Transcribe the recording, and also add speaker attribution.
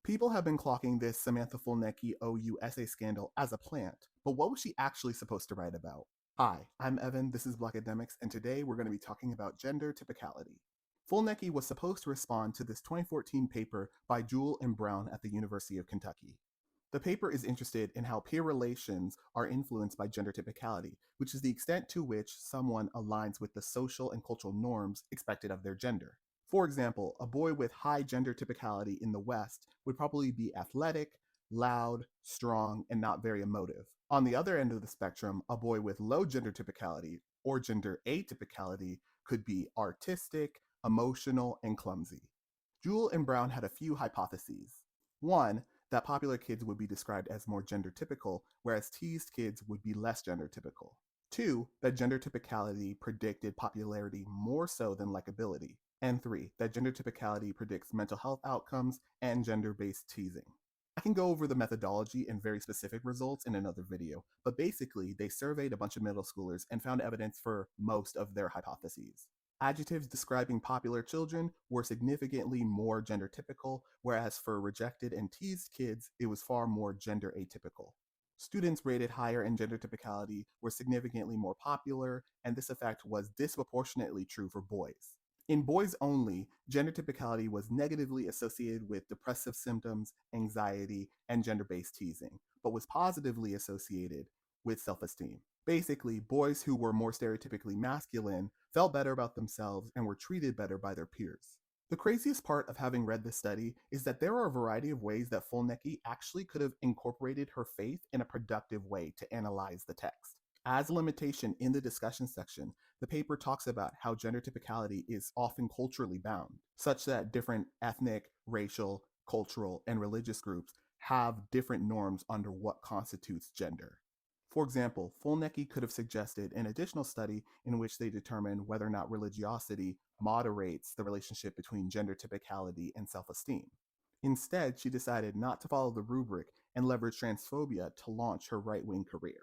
Speaker 1: People have been clocking this Samantha Fulnecky OU essay scandal as a plant, but what was she actually supposed to write about? Hi, I'm Evan, this is Black Academics, and today we're going to be talking about gender typicality. Fulnecky was supposed to respond to this 2014 paper by Jewell and Brown at the University of Kentucky. The paper is interested in how peer relations are influenced by gender typicality, which is the extent to which someone aligns with the social and cultural norms expected of their gender. For example, a boy with high gender typicality in the West would probably be athletic, loud, strong, and not very emotive. On the other end of the spectrum, a boy with low gender typicality or gender atypicality could be artistic, emotional, and clumsy. Jewell and Brown had a few hypotheses. One, that popular kids would be described as more gender typical, whereas teased kids would be less gender typical. Two, that gender typicality predicted popularity more so than likability. And three, that gender typicality predicts mental health outcomes and gender-based teasing. I can go over the methodology and very specific results in another video, but basically they surveyed a bunch of middle schoolers and found evidence for most of their hypotheses. Adjectives describing popular children were significantly more gender typical, whereas for rejected and teased kids, it was far more gender atypical. Students rated higher in gender typicality were significantly more popular, and this effect was disproportionately true for boys. In boys only, gender typicality was negatively associated with depressive symptoms, anxiety, and gender-based teasing, but was positively associated with self-esteem. Basically, boys who were more stereotypically masculine felt better about themselves and were treated better by their peers. The craziest part of having read this study is that there are a variety of ways that Fulnecky actually could have incorporated her faith in a productive way to analyze the text. As a limitation in the discussion section, the paper talks about how gender typicality is often culturally bound, such that different ethnic, racial, cultural, and religious groups have different norms under what constitutes gender. For example, Fulnecky could have suggested an additional study in which they determine whether or not religiosity moderates the relationship between gender typicality and self-esteem. Instead, she decided not to follow the rubric and leverage transphobia to launch her right-wing career.